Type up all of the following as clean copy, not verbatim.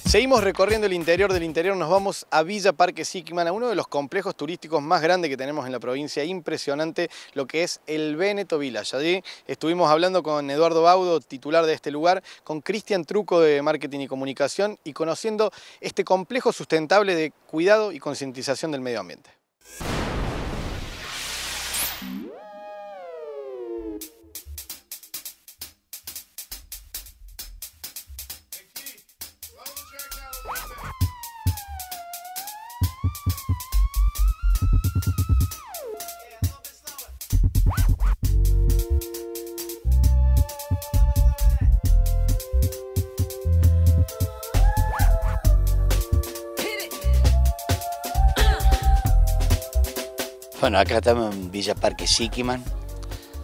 Seguimos recorriendo el interior del interior, nos vamos a Villa Parque Siquiman, a uno de los complejos turísticos más grandes que tenemos en la provincia, impresionante lo que es el Veneto Village. Allí estuvimos hablando con Eduardo Baudo, titular de este lugar, con Cristian Truco de Marketing y Comunicación y conociendo este complejo sustentable de cuidado y concientización del medio ambiente. Bueno, acá estamos en Villa Parque Siquiman.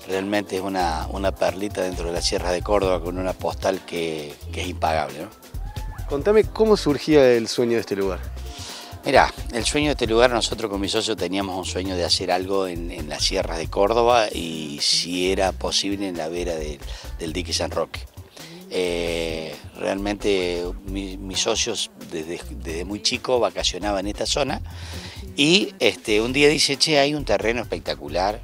Realmente es una perlita dentro de la Sierra de Córdoba con una postal que es impagable, ¿no? Contame cómo surgía el sueño de este lugar. Mirá, el sueño de este lugar, nosotros con mi socio teníamos un sueño de hacer algo en las sierras de Córdoba y si era posible en la vera del dique San Roque. Realmente mis socios desde muy chico vacacionaban en esta zona y un día dice, che, hay un terreno espectacular,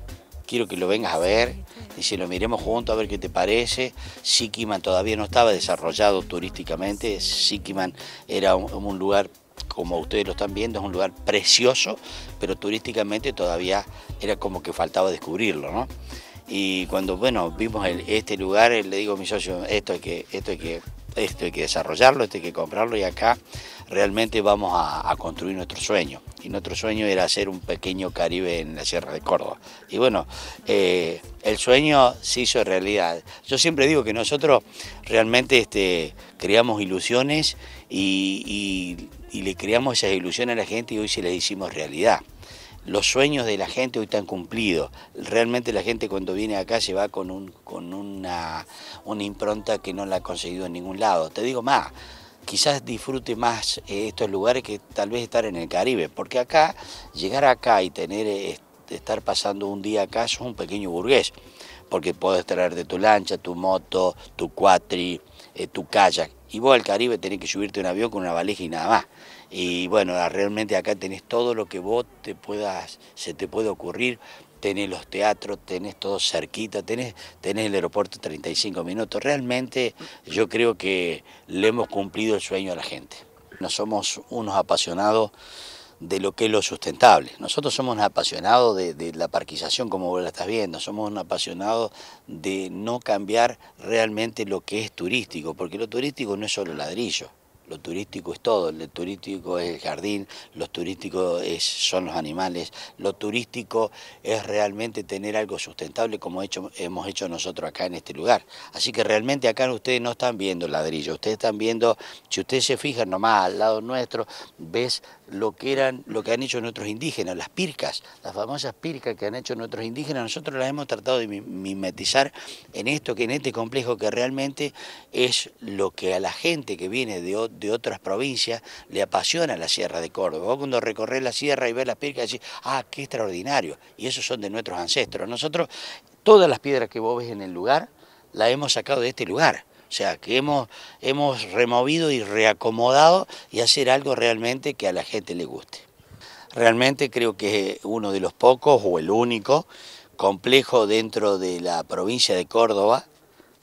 quiero que lo vengas a ver, dice, lo miremos juntos a ver qué te parece. Siquiman todavía no estaba desarrollado turísticamente, Siquiman era un lugar, como ustedes lo están viendo, es un lugar precioso, pero turísticamente todavía era como que faltaba descubrirlo, ¿no? Y cuando, bueno, vimos este lugar, le digo a mi socio, esto hay que desarrollarlo, esto hay que comprarlo y acá realmente vamos a construir nuestro sueño. Y nuestro sueño era hacer un pequeño Caribe en la Sierra de Córdoba. Y bueno, el sueño se hizo realidad. Yo siempre digo que nosotros realmente creamos ilusiones y le creamos esas ilusiones a la gente y hoy se las hicimos realidad. Los sueños de la gente hoy están cumplidos. Realmente la gente cuando viene acá se va con una impronta que no la ha conseguido en ningún lado. Te digo más, quizás disfrute más estos lugares que tal vez estar en el Caribe, porque acá, llegar acá y estar pasando un día acá es un pequeño burgués, porque podés traerte tu lancha, tu moto, tu cuatri, tu kayak, y vos al Caribe tenés que subirte a un avión con una valija y nada más. Y bueno, realmente acá tenés todo lo que vos se te puede ocurrir, tenés los teatros, tenés todo cerquita, tenés el aeropuerto 35 minutos. Realmente yo creo que le hemos cumplido el sueño a la gente. No somos unos apasionados de lo que es lo sustentable. Nosotros somos unos apasionados de la parquización, como vos la estás viendo, somos unos apasionados de no cambiar realmente lo que es turístico, porque lo turístico no es solo ladrillo. Lo turístico es todo, lo turístico es el jardín, lo turístico son los animales, lo turístico es realmente tener algo sustentable como hemos hecho nosotros acá en este lugar. Así que realmente acá ustedes no están viendo ladrillo, ustedes están viendo, si ustedes se fijan nomás al lado nuestro, ves lo que han hecho nuestros indígenas, las pircas, las famosas pircas que han hecho nuestros indígenas, nosotros las hemos tratado de mimetizar en este complejo que realmente es lo que a la gente que viene de otras provincias le apasiona la Sierra de Córdoba. Vos cuando recorres la sierra y ves las pircas decís, ah, qué extraordinario, y esos son de nuestros ancestros. Nosotros, todas las piedras que vos ves en el lugar, las hemos sacado de este lugar. O sea, que hemos removido y reacomodado y hacer algo realmente que a la gente le guste. Realmente creo que es uno de los pocos o el único complejo dentro de la provincia de Córdoba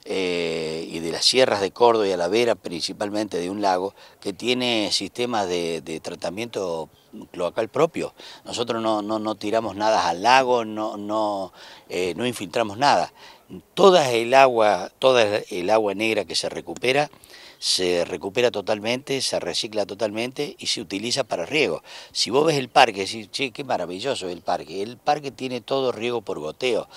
y de las sierras de Córdoba y a la vera principalmente de un lago que tiene sistemas de tratamiento cloacal propio. Nosotros no tiramos nada al lago, no infiltramos nada. Toda el agua negra que se recupera totalmente, se recicla totalmente y se utiliza para riego. Si vos ves el parque, decís, che, qué maravilloso es el parque. El parque tiene todo riego por goteo.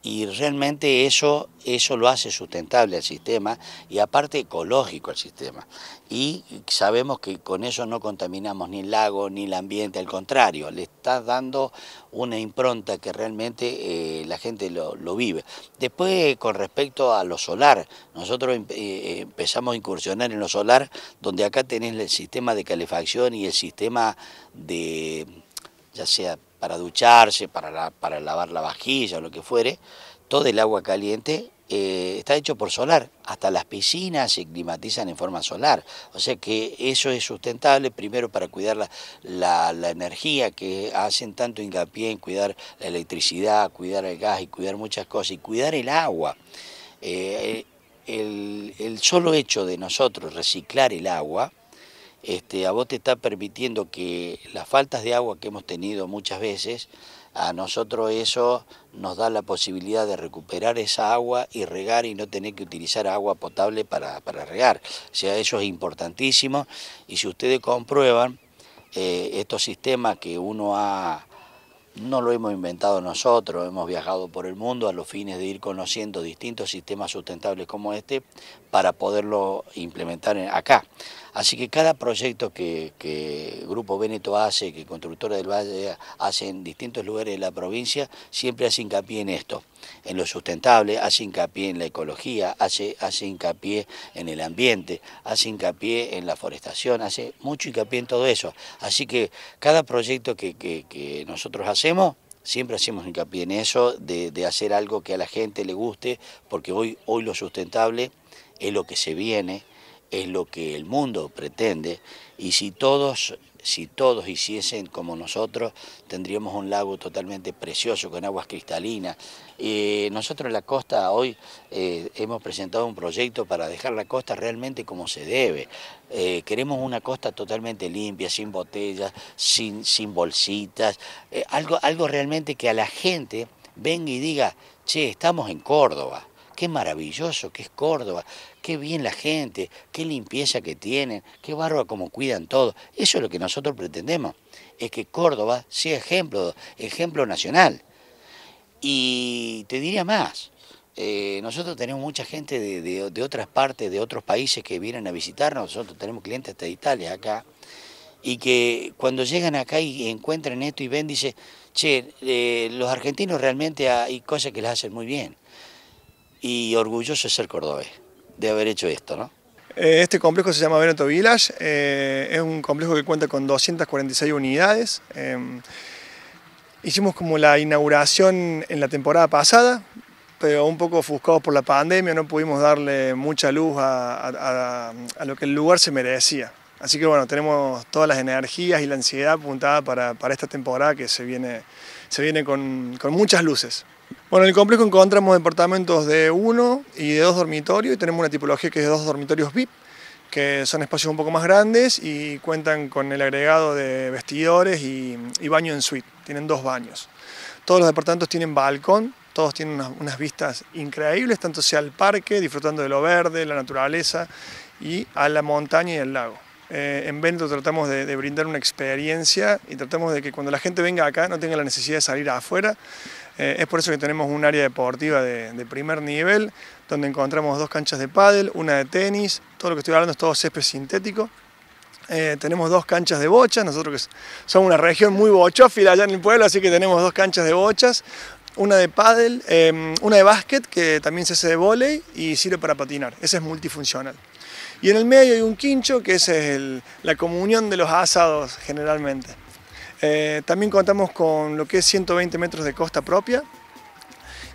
Y realmente eso lo hace sustentable al sistema y aparte ecológico al sistema. Y sabemos que con eso no contaminamos ni el lago ni el ambiente, al contrario, le está dando una impronta que realmente la gente lo vive. Después, con respecto a lo solar, nosotros empezamos a incursionar en lo solar, donde acá tenés el sistema de calefacción y el sistema de, ya sea para ducharse, para lavar la vajilla o lo que fuere, todo el agua caliente está hecho por solar, hasta las piscinas se climatizan en forma solar, o sea que eso es sustentable, primero para cuidar la energía, que hacen tanto hincapié en cuidar la electricidad, cuidar el gas y cuidar muchas cosas, y cuidar el agua. El solo hecho de nosotros reciclar el agua, a vos te está permitiendo que las faltas de agua que hemos tenido muchas veces, a nosotros eso nos da la posibilidad de recuperar esa agua y regar y no tener que utilizar agua potable para regar. O sea, eso es importantísimo, y si ustedes comprueban, estos sistemas que no lo hemos inventado nosotros, hemos viajado por el mundo a los fines de ir conociendo distintos sistemas sustentables como este para poderlo implementar acá. Así que cada proyecto que Grupo Véneto hace, que Constructora del Valle hace en distintos lugares de la provincia, siempre hace hincapié en esto, en lo sustentable, hace hincapié en la ecología, hace hincapié en el ambiente, hace hincapié en la forestación, hace mucho hincapié en todo eso. Así que cada proyecto que nosotros hacemos, siempre hacemos hincapié en eso, de hacer algo que a la gente le guste, porque hoy lo sustentable es lo que se viene, es lo que el mundo pretende, y si todos hiciesen como nosotros, tendríamos un lago totalmente precioso con aguas cristalinas. Nosotros en la costa hoy hemos presentado un proyecto para dejar la costa realmente como se debe. Queremos una costa totalmente limpia, sin botellas, sin bolsitas, algo realmente que a la gente venga y diga, che, estamos en Córdoba. Qué maravilloso que es Córdoba, qué bien la gente, qué limpieza que tienen, qué bárbaro como cuidan todo. Eso es lo que nosotros pretendemos, es que Córdoba sea ejemplo nacional. Y te diría más, nosotros tenemos mucha gente de otras partes, de otros países que vienen a visitarnos, nosotros tenemos clientes hasta de Italia acá, y que cuando llegan acá y encuentran esto y ven, dice, che, los argentinos realmente hay cosas que les hacen muy bien. Y orgulloso de ser cordobés, de haber hecho esto, ¿no? Este complejo se llama Véneto Village, es un complejo que cuenta con 246 unidades. Hicimos como la inauguración en la temporada pasada, pero un poco ofuscados por la pandemia, no pudimos darle mucha luz a lo que el lugar se merecía. Así que bueno, tenemos todas las energías y la ansiedad apuntada para esta temporada que se viene con muchas luces. Bueno, en el complejo encontramos departamentos de 1 y de 2 dormitorios, y tenemos una tipología que es de 2 dormitorios VIP, que son espacios un poco más grandes y cuentan con el agregado de vestidores y baño en suite, tienen 2 baños. Todos los departamentos tienen balcón, todos tienen unas vistas increíbles, tanto sea al parque, disfrutando de lo verde, la naturaleza, y a la montaña y al lago. En Véneto tratamos de brindar una experiencia y tratamos de que cuando la gente venga acá no tenga la necesidad de salir afuera. Es por eso que tenemos un área deportiva de primer nivel, donde encontramos 2 canchas de pádel, una de tenis, todo lo que estoy hablando es todo césped sintético. Tenemos 2 canchas de bochas, nosotros que somos una región muy bochófila allá en el pueblo, así que tenemos 2 canchas de bochas, una de pádel, una de básquet que también se hace de vóley y sirve para patinar, ese es multifuncional. Y en el medio hay un quincho, que ese es la comunión de los asados generalmente. También contamos con lo que es 120 metros de costa propia,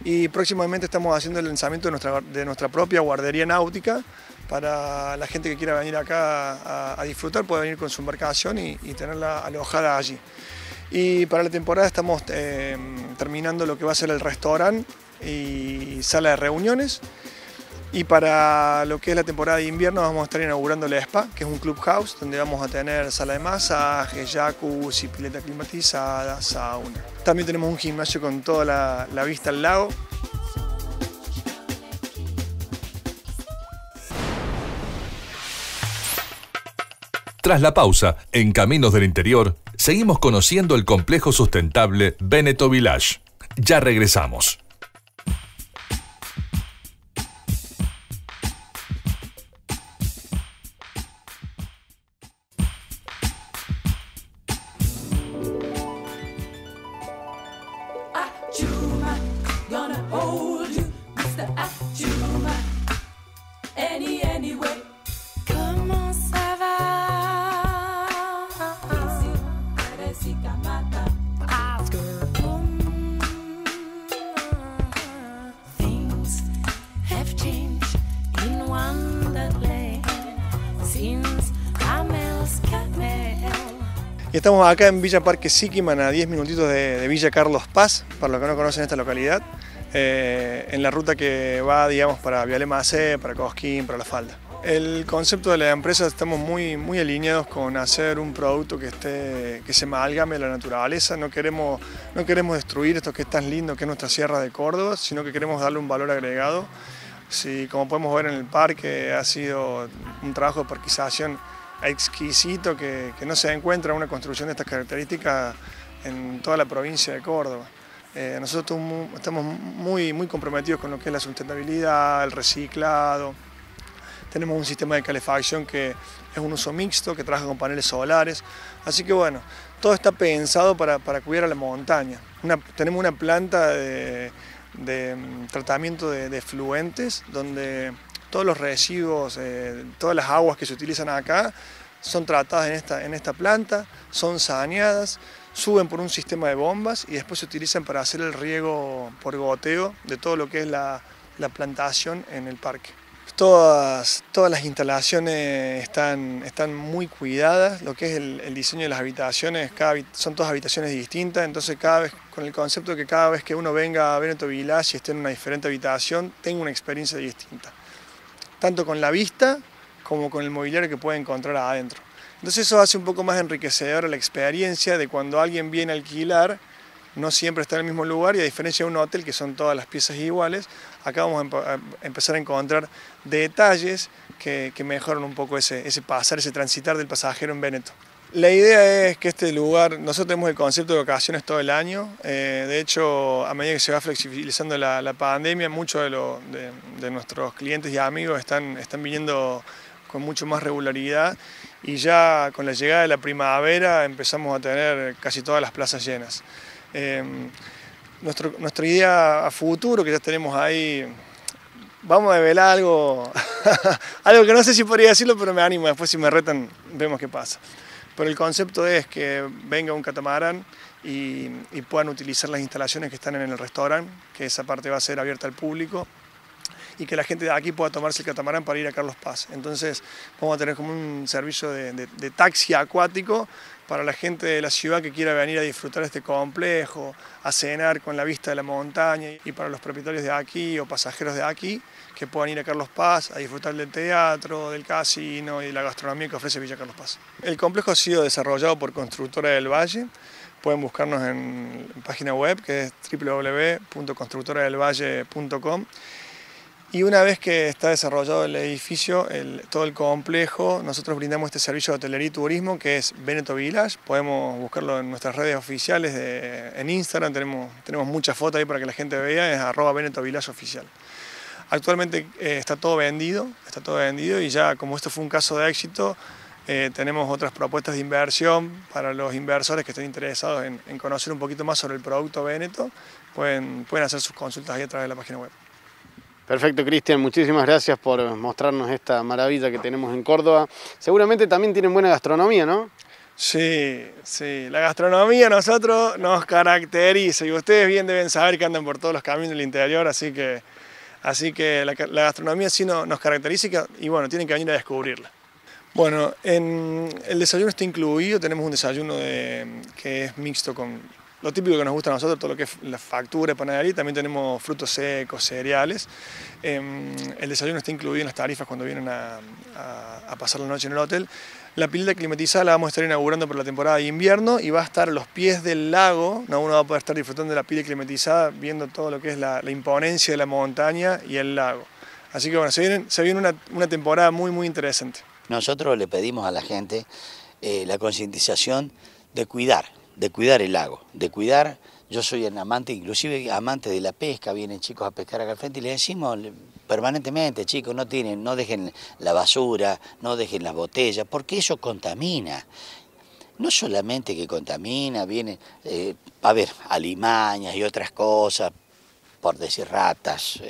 y próximamente estamos haciendo el lanzamiento de nuestra propia guardería náutica para la gente que quiera venir acá a disfrutar, puede venir con su embarcación y tenerla alojada allí. Y para la temporada estamos terminando lo que va a ser el restaurante y sala de reuniones. Y para lo que es la temporada de invierno vamos a estar inaugurando el spa, que es un clubhouse donde vamos a tener sala de masajes, jacuzzi, pileta climatizada, sauna. También tenemos un gimnasio con toda la vista al lago. Tras la pausa, en Caminos del Interior, seguimos conociendo el complejo sustentable Véneto Village. Ya regresamos. Y estamos acá en Villa Parque Siquiman, a 10 minutitos de Villa Carlos Paz, para los que no conocen esta localidad, en la ruta que va, digamos, para Viale Macé, para Cosquín, para La Falda. El concepto de la empresa, estamos muy alineados con hacer un producto que se amalgame a la naturaleza. No queremos destruir esto que es tan lindo, que es nuestra Sierra de Córdoba, sino que queremos darle un valor agregado. Sí, como podemos ver en el parque, ha sido un trabajo de parquización exquisito que no se encuentra una construcción de estas características en toda la provincia de Córdoba. Nosotros estamos muy comprometidos con lo que es la sustentabilidad, el reciclado. Tenemos un sistema de calefacción que es un uso mixto, que trabaja con paneles solares. Así que bueno, todo está pensado para cuidar a la montaña. Tenemos una planta de tratamiento de efluentes, donde todos los residuos, todas las aguas que se utilizan acá son tratadas en esta planta, son saneadas, suben por un sistema de bombas y después se utilizan para hacer el riego por goteo de todo lo que es la plantación en el parque. Todas las instalaciones están muy cuidadas, lo que es el diseño de las habitaciones, son todas habitaciones distintas, entonces con el concepto de que cada vez que uno venga a Veneto Village y esté en una diferente habitación, tenga una experiencia distinta, tanto con la vista como con el mobiliario que puede encontrar adentro. Entonces eso hace un poco más enriquecedora la experiencia de cuando alguien viene a alquilar, no siempre está en el mismo lugar, y a diferencia de un hotel que son todas las piezas iguales, acá vamos a empezar a encontrar detalles que mejoran un poco ese transitar del pasajero en Veneto. La idea es que este lugar, nosotros tenemos el concepto de vacaciones todo el año, de hecho a medida que se va flexibilizando la pandemia, muchos de nuestros clientes y amigos están viniendo con mucho más regularidad, y ya con la llegada de la primavera empezamos a tener casi todas las plazas llenas. Nuestra idea a futuro, que ya tenemos ahí, vamos a develar algo, algo que no sé si podría decirlo, pero me animo, después si me retan vemos qué pasa. Pero el concepto es que venga un catamarán y puedan utilizar las instalaciones que están en el restaurante, que esa parte va a ser abierta al público, y que la gente de aquí pueda tomarse el catamarán para ir a Carlos Paz. Entonces vamos a tener como un servicio de taxi acuático para la gente de la ciudad que quiera venir a disfrutar este complejo, a cenar con la vista de la montaña, y para los propietarios de aquí o pasajeros de aquí que puedan ir a Carlos Paz a disfrutar del teatro, del casino y de la gastronomía que ofrece Villa Carlos Paz. El complejo ha sido desarrollado por Constructora del Valle. Pueden buscarnos en página web, que es www.constructoradelvalle.com. Y una vez que está desarrollado el edificio, todo el complejo, nosotros brindamos este servicio de hotelería y turismo que es Veneto Village. Podemos buscarlo en nuestras redes oficiales, en Instagram, tenemos muchas fotos ahí para que la gente vea, es @VenetoVillageOficial. Actualmente está todo vendido y ya como esto fue un caso de éxito, tenemos otras propuestas de inversión para los inversores que estén interesados en conocer un poquito más sobre el producto Veneto. Pueden hacer sus consultas ahí a través de la página web. Perfecto, Cristian, muchísimas gracias por mostrarnos esta maravilla que tenemos en Córdoba. Seguramente también tienen buena gastronomía, ¿no? Sí, la gastronomía a nosotros nos caracteriza, y ustedes bien deben saber que andan por todos los caminos del interior, así que la gastronomía sí nos caracteriza, y bueno, tienen que venir a descubrirla. Bueno, el desayuno está incluido, tenemos un desayuno que es mixto con lo típico que nos gusta a nosotros, todo lo que es la factura, panadería, también tenemos frutos secos, cereales. El desayuno está incluido en las tarifas cuando vienen a pasar la noche en el hotel. La pileta climatizada la vamos a estar inaugurando por la temporada de invierno y va a estar a los pies del lago. Uno va a poder estar disfrutando de la pileta climatizada, viendo todo lo que es la imponencia de la montaña y el lago. Así que bueno, se viene una temporada muy interesante. Nosotros le pedimos a la gente la concientización de cuidar el lago, yo soy un amante, inclusive amante de la pesca, vienen chicos a pescar acá al frente y les decimos permanentemente, chicos, no dejen la basura, no dejen las botellas, porque eso contamina. No solamente que contamina, viene, alimañas y otras cosas, por decir ratas,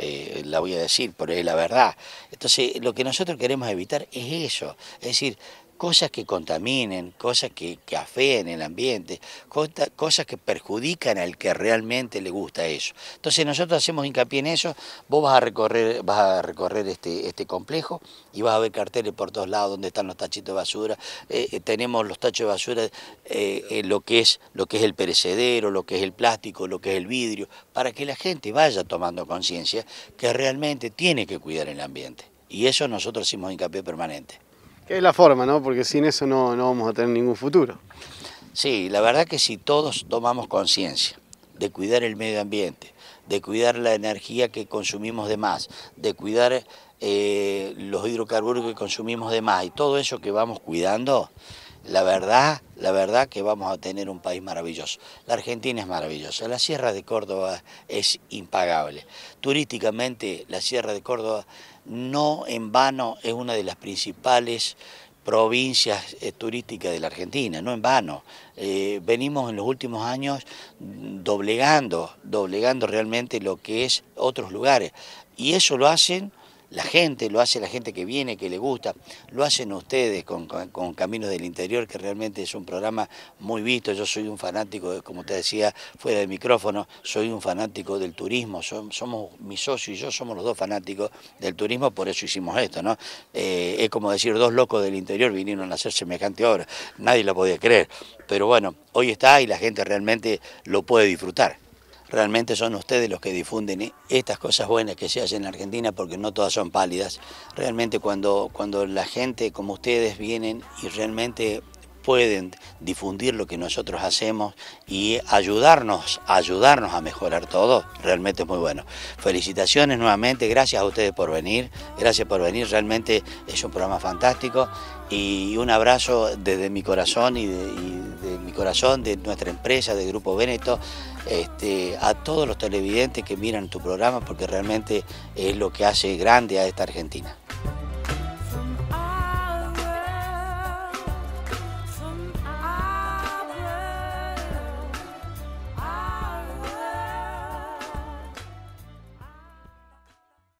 la voy a decir, pero es la verdad. Entonces, lo que nosotros queremos evitar es eso, es decir, cosas que contaminen, cosas que afeen el ambiente, cosas que perjudican al que realmente le gusta eso. Entonces nosotros hacemos hincapié en eso. Vos vas a recorrer este complejo y vas a ver carteles por todos lados donde están los tachitos de basura. Tenemos los tachos de basura, lo que es el perecedero, lo que es el plástico, lo que es el vidrio, para que la gente vaya tomando conciencia que realmente tiene que cuidar el ambiente. Y eso nosotros hicimos hincapié permanente. Que es la forma, ¿no? Porque sin eso no vamos a tener ningún futuro. Sí, la verdad que si todos tomamos conciencia de cuidar el medio ambiente, de cuidar la energía que consumimos de más, de cuidar los hidrocarburos que consumimos de más y todo eso que vamos cuidando, la verdad que vamos a tener un país maravilloso. La Argentina es maravillosa, la Sierra de Córdoba es impagable. Turísticamente la Sierra de Córdoba no en vano es una de las principales provincias turísticas de la Argentina, no en vano. Venimos en los últimos años doblegando realmente lo que es otros lugares y eso lo hacen la gente, lo hace la gente que viene, que le gusta, lo hacen ustedes con Caminos del Interior, que realmente es un programa muy visto. Yo soy un fanático, como te decía, fuera del micrófono, soy un fanático del turismo, somos mi socio y yo somos los dos fanáticos del turismo, por eso hicimos esto, ¿no? Es como decir, dos locos del interior vinieron a hacer semejante obra, nadie la podía creer, pero bueno, hoy está y la gente realmente lo puede disfrutar. Realmente son ustedes los que difunden estas cosas buenas que se hacen en Argentina porque no todas son pálidas. Realmente cuando la gente como ustedes vienen y realmente pueden difundir lo que nosotros hacemos y ayudarnos a mejorar todo, realmente es muy bueno. Felicitaciones nuevamente, gracias a ustedes por venir, realmente es un programa fantástico y un abrazo desde mi corazón y de mi corazón, de nuestra empresa, de Grupo Véneto, a todos los televidentes que miran tu programa porque realmente es lo que hace grande a esta Argentina.